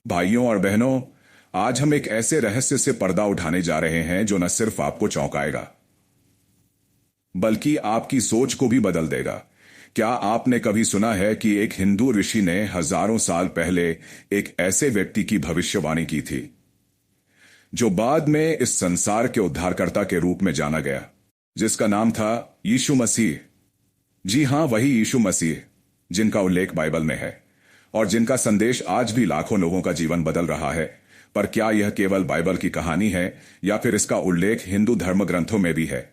भाइयों और बहनों, आज हम एक ऐसे रहस्य से पर्दा उठाने जा रहे हैं जो न सिर्फ आपको चौंकाएगा बल्कि आपकी सोच को भी बदल देगा। क्या आपने कभी सुना है कि एक हिंदू ऋषि ने हजारों साल पहले एक ऐसे व्यक्ति की भविष्यवाणी की थी जो बाद में इस संसार के उद्धारकर्ता के रूप में जाना गया, जिसका नाम था यीशु मसीह। जी हां, वही यीशु मसीह जिनका उल्लेख बाइबल में है और जिनका संदेश आज भी लाखों लोगों का जीवन बदल रहा है। पर क्या यह केवल बाइबल की कहानी है या फिर इसका उल्लेख हिंदू धर्म ग्रंथों में भी है?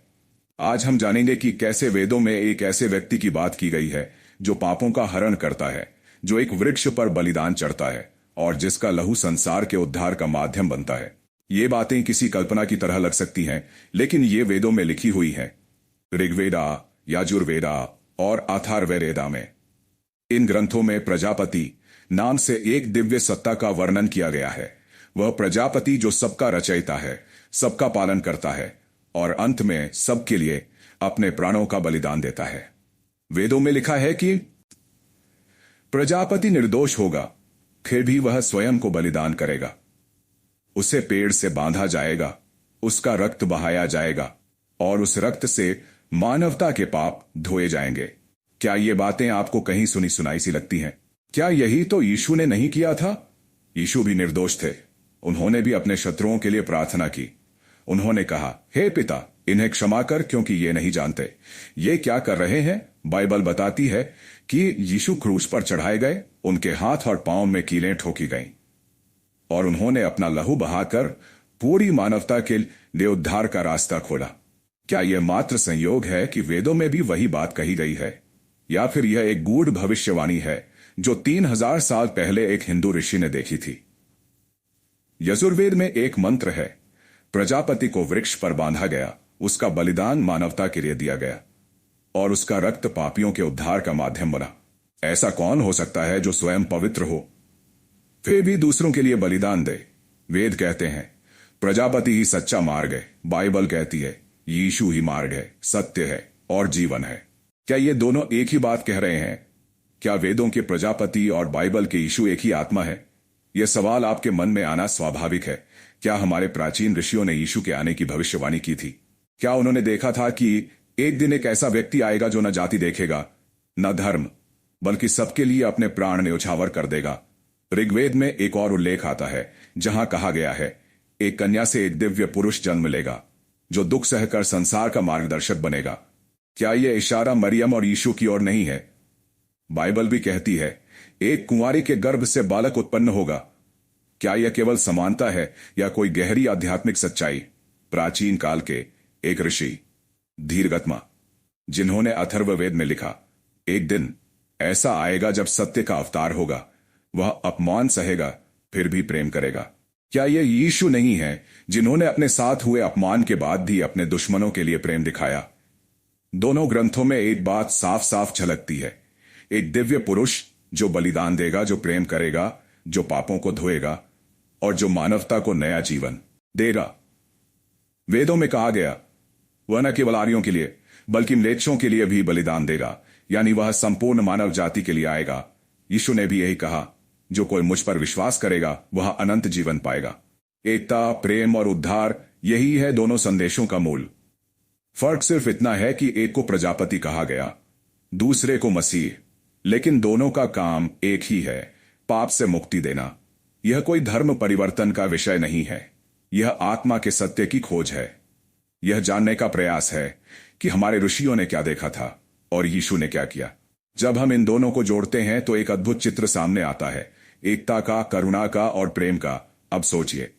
आज हम जानेंगे कि कैसे वेदों में एक ऐसे व्यक्ति की बात की गई है जो पापों का हरण करता है, जो एक वृक्ष पर बलिदान चढ़ता है और जिसका लहू संसार के उद्धार का माध्यम बनता है। ये बातें किसी कल्पना की तरह लग सकती हैं, लेकिन ये वेदों में लिखी हुई हैं। ऋग्वेदा, यजुर्वेदा और अथर्ववेदा में। इन ग्रंथों में प्रजापति नाम से एक दिव्य सत्ता का वर्णन किया गया है। वह प्रजापति जो सबका रचयिता है, सबका पालन करता है और अंत में सबके लिए अपने प्राणों का बलिदान देता है। वेदों में लिखा है कि प्रजापति निर्दोष होगा, फिर भी वह स्वयं को बलिदान करेगा। उसे पेड़ से बांधा जाएगा, उसका रक्त बहाया जाएगा और उस रक्त से मानवता के पाप धोए जाएंगे। क्या ये बातें आपको कहीं सुनी सुनाई सी लगती हैं? क्या यही तो यीशु ने नहीं किया था? यीशु भी निर्दोष थे। उन्होंने भी अपने शत्रुओं के लिए प्रार्थना की। उन्होंने कहा, हे पिता, इन्हें क्षमा कर, क्योंकि ये नहीं जानते ये क्या कर रहे हैं। बाइबल बताती है कि यीशु क्रूस पर चढ़ाए गए, उनके हाथ और पांव में कीलें ठोकी गईं और उन्होंने अपना लहू बहाकर पूरी मानवता के लिए उद्धार का रास्ता खोला। क्या यह मात्र संयोग है कि वेदों में भी वही बात कही गई है, या फिर यह एक गूढ़ भविष्यवाणी है जो 3000 साल पहले एक हिंदू ऋषि ने देखी थी? यजुर्वेद में एक मंत्र है, प्रजापति को वृक्ष पर बांधा गया, उसका बलिदान मानवता के लिए दिया गया और उसका रक्त पापियों के उद्धार का माध्यम बना। ऐसा कौन हो सकता है जो स्वयं पवित्र हो फिर भी दूसरों के लिए बलिदान दे? वेद कहते हैं प्रजापति ही सच्चा मार्ग है। बाइबल कहती है यीशु ही मार्ग है, सत्य है और जीवन है। क्या ये दोनों एक ही बात कह रहे हैं? क्या वेदों के प्रजापति और बाइबल के यीशु एक ही आत्मा है? यह सवाल आपके मन में आना स्वाभाविक है। क्या हमारे प्राचीन ऋषियों ने यीशु के आने की भविष्यवाणी की थी? क्या उन्होंने देखा था कि एक दिन एक ऐसा व्यक्ति आएगा जो न जाति देखेगा, न धर्म, बल्कि सबके लिए अपने प्राण न्यौछावर कर देगा? ऋग्वेद में एक और उल्लेख आता है जहां कहा गया है, एक कन्या से एक दिव्य पुरुष जन्म लेगा जो दुख सहकर संसार का मार्गदर्शक बनेगा। क्या यह इशारा मरियम और यीशु की ओर नहीं है? बाइबल भी कहती है एक कुंवारी के गर्भ से बालक उत्पन्न होगा। क्या यह केवल समानता है या कोई गहरी आध्यात्मिक सच्चाई? प्राचीन काल के एक ऋषि धीरगत्मा, जिन्होंने अथर्ववेद में लिखा, एक दिन ऐसा आएगा जब सत्य का अवतार होगा, वह अपमान सहेगा फिर भी प्रेम करेगा। क्या यह यीशु नहीं है जिन्होंने अपने साथ हुए अपमान के बाद भी अपने दुश्मनों के लिए प्रेम दिखाया? दोनों ग्रंथों में एक बात साफ साफ झलकती है, एक दिव्य पुरुष जो बलिदान देगा, जो प्रेम करेगा, जो पापों को धोएगा और जो मानवता को नया जीवन देगा। वेदों में कहा गया वह न केवल आर्यों के लिए बल्कि म्लेच्छों के लिए भी बलिदान देगा, यानी वह संपूर्ण मानव जाति के लिए आएगा। यीशु ने भी यही कहा, जो कोई मुझ पर विश्वास करेगा वह अनंत जीवन पाएगा। एकता, प्रेम और उद्धार, यही है दोनों संदेशों का मूल। फर्क सिर्फ इतना है कि एक को प्रजापति कहा गया, दूसरे को मसीह, लेकिन दोनों का काम एक ही है, पाप से मुक्ति देना। यह कोई धर्म परिवर्तन का विषय नहीं है, यह आत्मा के सत्य की खोज है। यह जानने का प्रयास है कि हमारे ऋषियों ने क्या देखा था और यीशु ने क्या किया। जब हम इन दोनों को जोड़ते हैं तो एक अद्भुत चित्र सामने आता है, एकता का, करुणा का और प्रेम का। अब सोचिए,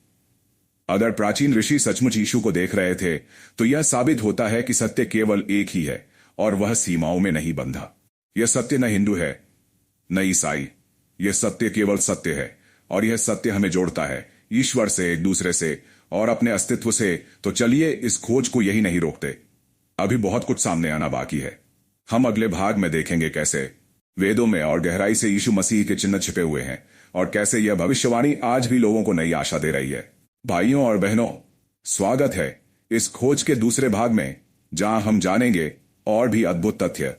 अगर प्राचीन ऋषि सचमुच यीशु को देख रहे थे तो यह साबित होता है कि सत्य केवल एक ही है और वह सीमाओं में नहीं बंधा। यह सत्य न हिंदू है न ईसाई, यह सत्य केवल सत्य है और यह सत्य हमें जोड़ता है ईश्वर से, एक दूसरे से और अपने अस्तित्व से। तो चलिए इस खोज को यही नहीं रोकते, अभी बहुत कुछ सामने आना बाकी है। हम अगले भाग में देखेंगे कैसे वेदों में और गहराई से यीशु मसीह के चिन्ह छिपे हुए हैं और कैसे यह भविष्यवाणी आज भी लोगों को नई आशा दे रही है। भाइयों और बहनों, स्वागत है इस खोज के दूसरे भाग में, जहां हम जानेंगे और भी अद्भुत तथ्य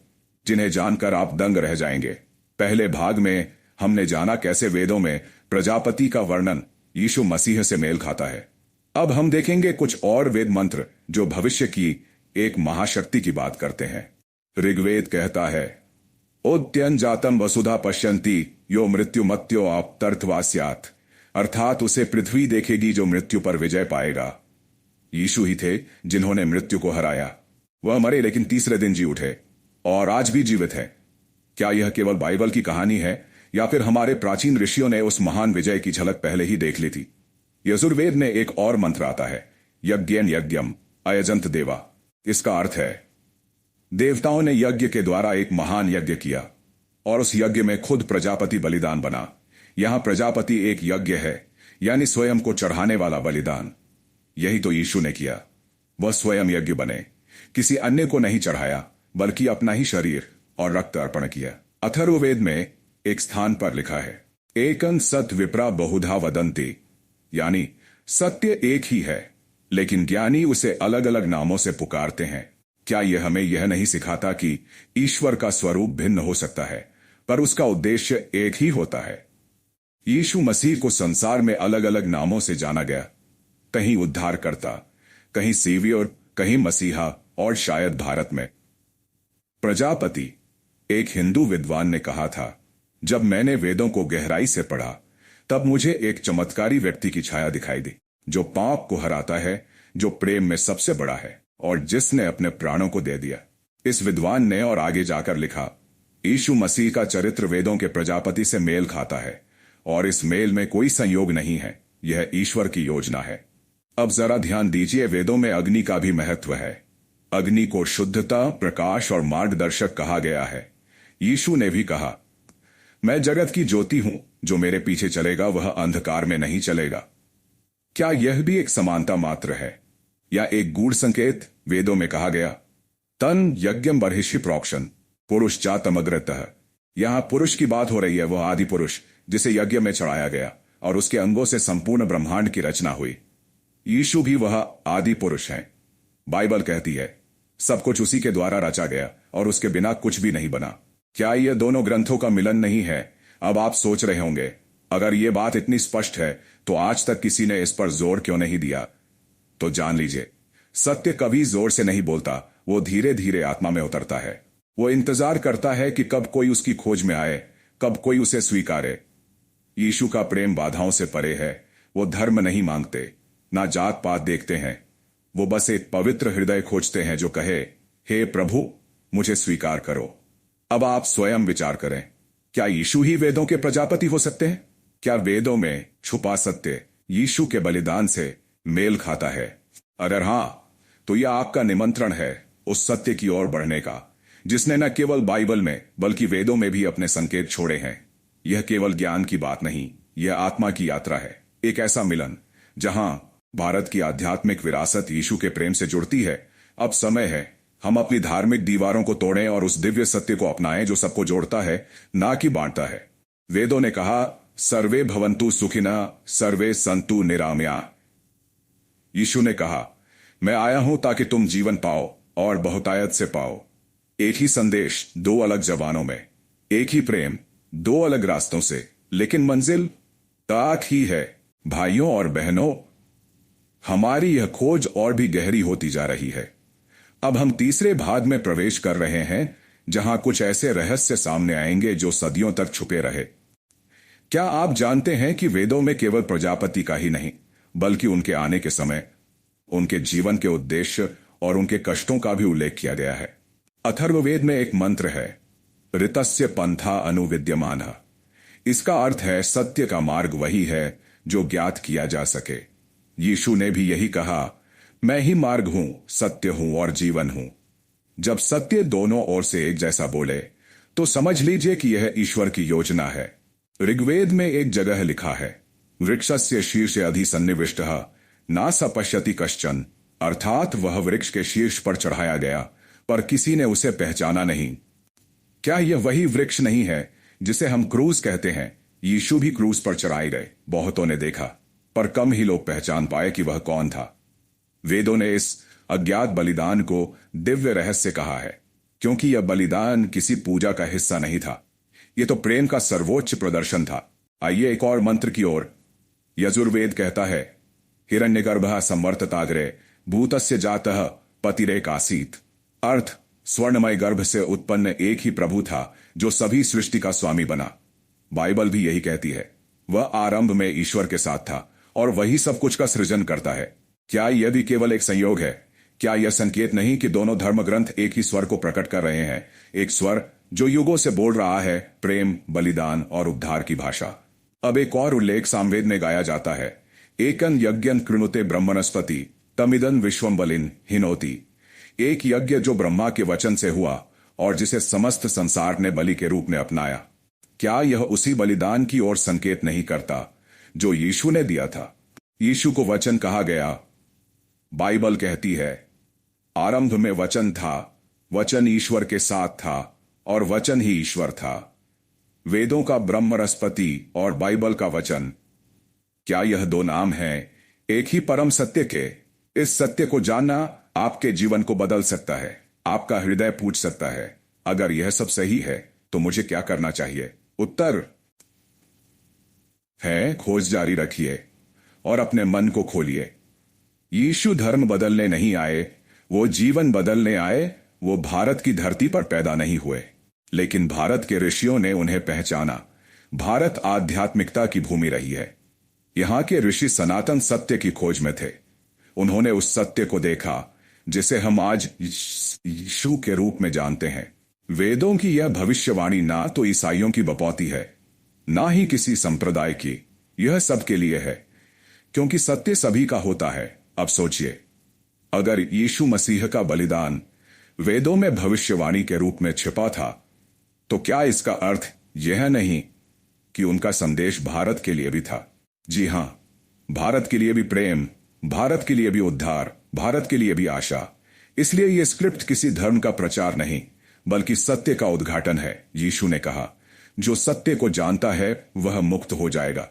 जिन्हें जानकर आप दंग रह जाएंगे। पहले भाग में हमने जाना कैसे वेदों में प्रजापति का वर्णन यीशु मसीह से मेल खाता है। अब हम देखेंगे कुछ और वेद मंत्र जो भविष्य की एक महाशक्ति की बात करते हैं। ऋग्वेद कहता है, ओत्यन जातम वसुधा पश्यंती यो मृत्यु मत्यो आपतर्थवास्यात, अर्थात उसे पृथ्वी देखेगी जो मृत्यु पर विजय पाएगा। यीशु ही थे जिन्होंने मृत्यु को हराया। वह मरे लेकिन तीसरे दिन जी उठे और आज भी जीवित है। क्या यह केवल बाइबल की कहानी है या फिर हमारे प्राचीन ऋषियों ने उस महान विजय की झलक पहले ही देख ली थी? यजुर्वेद में एक और मंत्र आता है, यज्ञेन यज्ञम अयजंत देवा। इसका अर्थ है देवताओं ने यज्ञ के द्वारा एक महान यज्ञ किया और उस यज्ञ में खुद प्रजापति बलिदान बना। यहां प्रजापति एक यज्ञ है, यानी स्वयं को चढ़ाने वाला बलिदान। यही तो यीशु ने किया। वह स्वयं यज्ञ बने, किसी अन्य को नहीं चढ़ाया बल्कि अपना ही शरीर और रक्त अर्पण किया। अथर्ववेद में एक स्थान पर लिखा है, एकं सत विप्रा बहुधा वदंती, यानी सत्य एक ही है लेकिन ज्ञानी उसे अलग अलग नामों से पुकारते हैं। क्या यह हमें यह नहीं सिखाता कि ईश्वर का स्वरूप भिन्न हो सकता है पर उसका उद्देश्य एक ही होता है? यीशु मसीह को संसार में अलग अलग नामों से जाना गया, कहीं उद्धारकर्ता, कहीं सेवियर, कहीं मसीहा और शायद भारत में प्रजापति। एक हिंदू विद्वान ने कहा था, जब मैंने वेदों को गहराई से पढ़ा तब मुझे एक चमत्कारी व्यक्ति की छाया दिखाई दी, जो पाप को हराता है, जो प्रेम में सबसे बड़ा है और जिसने अपने प्राणों को दे दिया। इस विद्वान ने और आगे जाकर लिखा, यीशु मसीह का चरित्र वेदों के प्रजापति से मेल खाता है और इस मेल में कोई संयोग नहीं है, यह ईश्वर की योजना है। अब जरा ध्यान दीजिए, वेदों में अग्नि का भी महत्व है। अग्नि को शुद्धता, प्रकाश और मार्गदर्शक कहा गया है। यीशु ने भी कहा, मैं जगत की ज्योति हूं, जो मेरे पीछे चलेगा वह अंधकार में नहीं चलेगा। क्या यह भी एक समानता मात्र है या एक गूढ़ संकेत? वेदों में कहा गया, तन यज्ञम बर्हिषि प्रोक्षण पुरुष जातमग्रतः। यहां पुरुष की बात हो रही है, वह आदि पुरुष जिसे यज्ञ में चढ़ाया गया और उसके अंगों से संपूर्ण ब्रह्मांड की रचना हुई। यीशु भी वह आदि पुरुष हैं। बाइबल कहती है, सब कुछ उसी के द्वारा रचा गया और उसके बिना कुछ भी नहीं बना। क्या यह दोनों ग्रंथों का मिलन नहीं है? अब आप सोच रहे होंगे, अगर यह बात इतनी स्पष्ट है तो आज तक किसी ने इस पर जोर क्यों नहीं दिया? तो जान लीजिए, सत्य कभी जोर से नहीं बोलता, वो धीरे धीरे आत्मा में उतरता है। वो इंतजार करता है कि कब कोई उसकी खोज में आए, कब कोई उसे स्वीकारे। यीशु का प्रेम बाधाओं से परे है। वो धर्म नहीं मांगते, ना जात पात देखते हैं। वो बस एक पवित्र हृदय खोजते हैं जो कहे, हे प्रभु मुझे स्वीकार करो। अब आप स्वयं विचार करें, क्या यीशु ही वेदों के प्रजापति हो सकते हैं? क्या वेदों में छुपा सत्य यीशु के बलिदान से मेल खाता है? अगर हां, तो यह आपका निमंत्रण है उस सत्य की ओर बढ़ने का, जिसने न केवल बाइबल में बल्कि वेदों में भी अपने संकेत छोड़े हैं। यह केवल ज्ञान की बात नहीं, यह आत्मा की यात्रा है। एक ऐसा मिलन जहां भारत की आध्यात्मिक विरासत यीशु के प्रेम से जुड़ती है। अब समय है हम अपनी धार्मिक दीवारों को तोड़ें और उस दिव्य सत्य को अपनाएं जो सबको जोड़ता है, ना कि बांटता है। वेदों ने कहा, सर्वे भवन्तु सुखिनः सर्वे सन्तु निरामया। यीशु ने कहा, मैं आया हूं ताकि तुम जीवन पाओ और बहुतायत से पाओ। एक ही संदेश दो अलग जबानों में, एक ही प्रेम दो अलग रास्तों से, लेकिन मंजिल ताक ही है। भाइयों और बहनों, हमारी यह खोज और भी गहरी होती जा रही है। अब हम तीसरे भाग में प्रवेश कर रहे हैं जहां कुछ ऐसे रहस्य सामने आएंगे जो सदियों तक छुपे रहे। क्या आप जानते हैं कि वेदों में केवल प्रजापति का ही नहीं बल्कि उनके आने के समय, उनके जीवन के उद्देश्य और उनके कष्टों का भी उल्लेख किया गया है? अथर्ववेद में एक मंत्र है, ऋतस्य पंथा अनुविद्यमानः। इसका अर्थ है सत्य का मार्ग वही है जो ज्ञात किया जा सके। यीशु ने भी यही कहा, मैं ही मार्ग हूं, सत्य हूं और जीवन हूं। जब सत्य दोनों ओर से एक जैसा बोले तो समझ लीजिए कि यह ईश्वर की योजना है। ऋग्वेद में एक जगह लिखा है, वृक्षस्य शीर्षे अधिसन्निविष्टः ना स पश्यति कश्चन, अर्थात वह वृक्ष के शीर्ष पर चढ़ाया गया पर किसी ने उसे पहचाना नहीं। क्या यह वही वृक्ष नहीं है जिसे हम क्रूस कहते हैं? यीशु भी क्रूस पर चढ़ाए गए। बहुतों ने देखा पर कम ही लोग पहचान पाए कि वह कौन था। वेदों ने इस अज्ञात बलिदान को दिव्य रहस्य कहा है, क्योंकि यह बलिदान किसी पूजा का हिस्सा नहीं था। यह तो प्रेम का सर्वोच्च प्रदर्शन था। आइए एक और मंत्र की ओर। यजुर्वेद कहता है, हिरण्यगर्भः संवर्तताग्रे भूतस्य जातः पतिरेक आसीत। अर्थ, स्वर्णमय गर्भ से उत्पन्न एक ही प्रभु था जो सभी सृष्टि का स्वामी बना। बाइबल भी यही कहती है, वह आरंभ में ईश्वर के साथ था और वही सब कुछ का सृजन करता है। क्या यह भी केवल एक संयोग है? क्या यह संकेत नहीं कि दोनों धर्म ग्रंथ एक ही स्वर को प्रकट कर रहे हैं? एक स्वर जो युगों से बोल रहा है प्रेम, बलिदान और उद्धार की भाषा। अब एक और उल्लेख सामवेद में गाया जाता है, एकन यज्ञन कृणुते ब्रह्मणस्पति तमिदन विश्वम बलिन हिनोति। एक यज्ञ जो ब्रह्मा के वचन से हुआ और जिसे समस्त संसार ने बलि के रूप में अपनाया। क्या यह उसी बलिदान की ओर संकेत नहीं करता जो यीशु ने दिया था? यीशु को वचन कहा गया। बाइबल कहती है, आरंभ में वचन था, वचन ईश्वर के साथ था और वचन ही ईश्वर था। वेदों का ब्रह्मणस्पति और बाइबल का वचन, क्या यह दो नाम हैं एक ही परम सत्य के? इस सत्य को जानना आपके जीवन को बदल सकता है। आपका हृदय पूछ सकता है, अगर यह सब सही है तो मुझे क्या करना चाहिए? उत्तर है, खोज जारी रखिए और अपने मन को खोलिए। यीशु धर्म बदलने नहीं आए, वो जीवन बदलने आए। वो भारत की धरती पर पैदा नहीं हुए, लेकिन भारत के ऋषियों ने उन्हें पहचाना। भारत आध्यात्मिकता की भूमि रही है। यहां के ऋषि सनातन सत्य की खोज में थे। उन्होंने उस सत्य को देखा जिसे हम आज यीशु के रूप में जानते हैं। वेदों की यह भविष्यवाणी ना तो ईसाइयों की बपौती है, ना ही किसी संप्रदाय की। यह सबके लिए है, क्योंकि सत्य सभी का होता है। अब सोचिए, अगर यीशु मसीह का बलिदान वेदों में भविष्यवाणी के रूप में छिपा था, तो क्या इसका अर्थ यह नहीं कि उनका संदेश भारत के लिए भी था? जी हां, भारत के लिए भी प्रेम, भारत के लिए भी उद्धार, भारत के लिए भी आशा। इसलिए यह स्क्रिप्ट किसी धर्म का प्रचार नहीं, बल्कि सत्य का उद्घाटन है। यीशु ने कहा, जो सत्य को जानता है वह मुक्त हो जाएगा।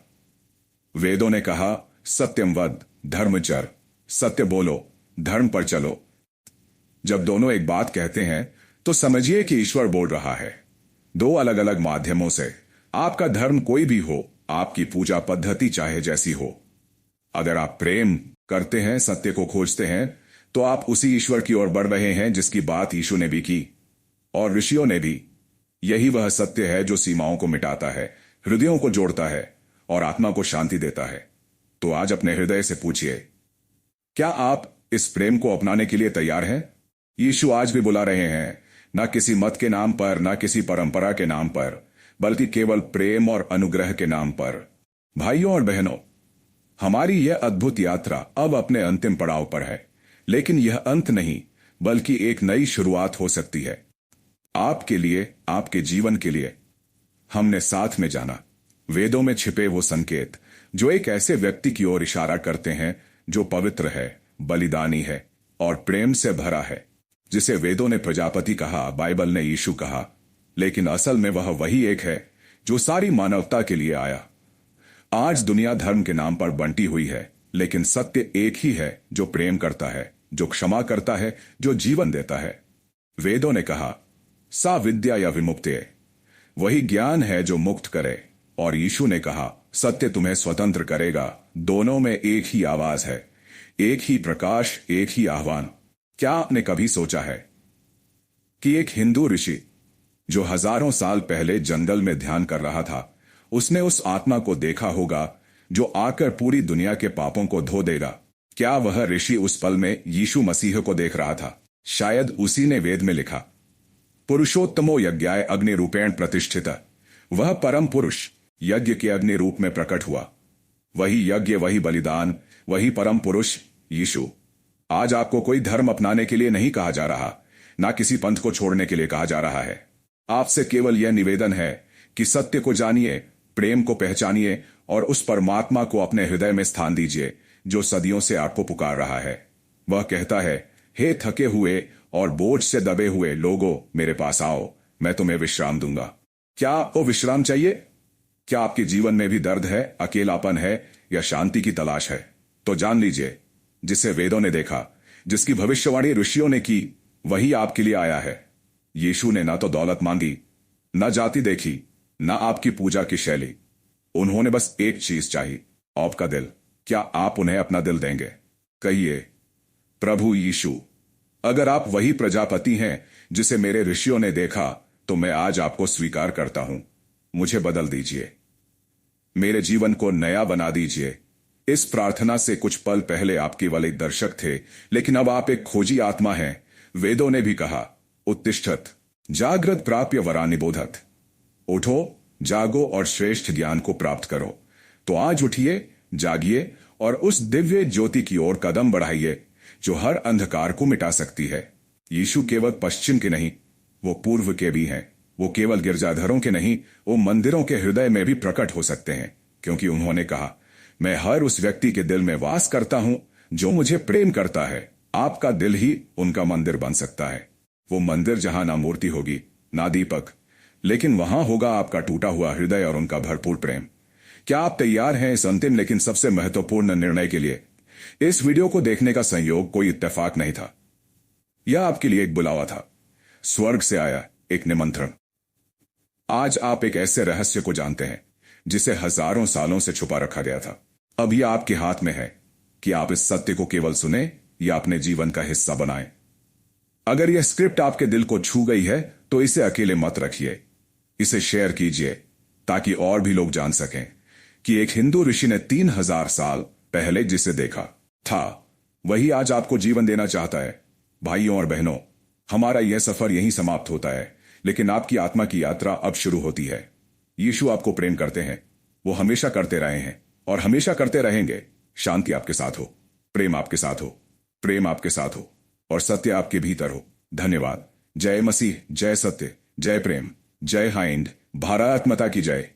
वेदों ने कहा, सत्यम वद धर्मचर, सत्य बोलो, धर्म पर चलो। जब दोनों एक बात कहते हैं तो समझिए कि ईश्वर बोल रहा है, दो अलग अलग माध्यमों से। आपका धर्म कोई भी हो, आपकी पूजा पद्धति चाहे जैसी हो, अगर आप प्रेम करते हैं, सत्य को खोजते हैं, तो आप उसी ईश्वर की ओर बढ़ रहे हैं जिसकी बात यीशु ने भी की और ऋषियों ने भी। यही वह सत्य है जो सीमाओं को मिटाता है, हृदयों को जोड़ता है और आत्मा को शांति देता है। तो आज अपने हृदय से पूछिए, क्या आप इस प्रेम को अपनाने के लिए तैयार हैं? यीशु आज भी बुला रहे हैं, ना किसी मत के नाम पर, ना किसी परंपरा के नाम पर, बल्कि केवल प्रेम और अनुग्रह के नाम पर। भाइयों और बहनों, हमारी यह अद्भुत यात्रा अब अपने अंतिम पड़ाव पर है, लेकिन यह अंत नहीं, बल्कि एक नई शुरुआत हो सकती है। आपके लिए, आपके जीवन के लिए। हमने साथ में जाना वेदों में छिपे वो संकेत जो एक ऐसे व्यक्ति की ओर इशारा करते हैं जो पवित्र है, बलिदानी है और प्रेम से भरा है। जिसे वेदों ने प्रजापति कहा, बाइबल ने यीशु कहा, लेकिन असल में वह वही एक है जो सारी मानवता के लिए आया। आज दुनिया धर्म के नाम पर बंटी हुई है, लेकिन सत्य एक ही है जो प्रेम करता है, जो क्षमा करता है, जो जीवन देता है। वेदों ने कहा, सा विद्या या विमुक्ति, वही ज्ञान है जो मुक्त करे। और यीशु ने कहा, सत्य तुम्हें स्वतंत्र करेगा। दोनों में एक ही आवाज है, एक ही प्रकाश, एक ही आह्वान। क्या आपने कभी सोचा है कि एक हिंदू ऋषि जो हजारों साल पहले जंगल में ध्यान कर रहा था, उसने उस आत्मा को देखा होगा जो आकर पूरी दुनिया के पापों को धो देगा? क्या वह ऋषि उस पल में यीशु मसीह को देख रहा था? शायद उसी ने वेद में लिखा, पुरुषोत्तमो यज्ञाय अग्नि रूपेण प्रतिष्ठित। वह परम पुरुष यज्ञ के अग्नि रूप में प्रकट हुआ। वही यज्ञ, वही बलिदान, वही परम पुरुष यीशु। आज आपको कोई धर्म अपनाने के लिए नहीं कहा जा रहा, ना किसी पंथ को छोड़ने के लिए कहा जा रहा है। आपसे केवल यह निवेदन है कि सत्य को जानिए, प्रेम को पहचानिए और उस परमात्मा को अपने हृदय में स्थान दीजिए जो सदियों से आपको पुकार रहा है। वह कहता है, हे थके हुए और बोझ से दबे हुए लोगों, मेरे पास आओ, मैं तुम्हें विश्राम दूंगा। क्या आपको विश्राम चाहिए? क्या आपके जीवन में भी दर्द है, अकेलापन है या शांति की तलाश है? तो जान लीजिए, जिसे वेदों ने देखा, जिसकी भविष्यवाणी ऋषियों ने की, वही आपके लिए आया है। यीशु ने ना तो दौलत मांगी, ना जाति देखी, ना आपकी पूजा की शैली। उन्होंने बस एक चीज चाहिए, आपका दिल। क्या आप उन्हें अपना दिल देंगे? कहिए, प्रभु यीशु, अगर आप वही प्रजापति हैं जिसे मेरे ऋषियों ने देखा, तो मैं आज आपको स्वीकार करता हूं। मुझे बदल दीजिए, मेरे जीवन को नया बना दीजिए। इस प्रार्थना से कुछ पल पहले आप केवल एक दर्शक थे, लेकिन अब आप एक खोजी आत्मा हैं। वेदों ने भी कहा, उत्तिष्ठत जागृत प्राप्य वरानि बोधत। उठो, जागो और श्रेष्ठ ज्ञान को प्राप्त करो। तो आज उठिए, जागिए और उस दिव्य ज्योति की ओर कदम बढ़ाइए जो हर अंधकार को मिटा सकती है। यीशु केवल पश्चिम के नहीं, वो पूर्व के भी हैं। वो केवल गिरजाघरों के नहीं, वो मंदिरों के हृदय में भी प्रकट हो सकते हैं, क्योंकि उन्होंने कहा, मैं हर उस व्यक्ति के दिल में वास करता हूं जो मुझे प्रेम करता है। आपका दिल ही उनका मंदिर बन सकता है। वो मंदिर जहां ना मूर्ति होगी, ना दीपक, लेकिन वहां होगा आपका टूटा हुआ हृदय और उनका भरपूर प्रेम। क्या आप तैयार हैं इस अंतिम लेकिन सबसे महत्वपूर्ण निर्णय के लिए? इस वीडियो को देखने का संयोग कोई इत्तेफाक नहीं था। यह आपके लिए एक बुलावा था, स्वर्ग से आया एक निमंत्रण। आज आप एक ऐसे रहस्य को जानते हैं जिसे हजारों सालों से छुपा रखा गया था। अब यह आपके हाथ में है कि आप इस सत्य को केवल सुने या अपने जीवन का हिस्सा बनाएं। अगर यह स्क्रिप्ट आपके दिल को छू गई है, तो इसे अकेले मत रखिए। इसे शेयर कीजिए ताकि और भी लोग जान सकें कि एक हिंदू ऋषि ने 3000 साल पहले जिसे देखा था, वही आज आपको जीवन देना चाहता है। भाइयों और बहनों, हमारा यह सफर यहीं समाप्त होता है, लेकिन आपकी आत्मा की यात्रा अब शुरू होती है। यीशु आपको प्रेम करते हैं। वो हमेशा करते रहे हैं और हमेशा करते रहेंगे। शांति आपके साथ हो, प्रेम आपके साथ हो, प्रेम आपके साथ हो और सत्य आपके भीतर हो। धन्यवाद। जय मसीह, जय सत्य, जय प्रेम, जय हाइंद। भारत माता की जय।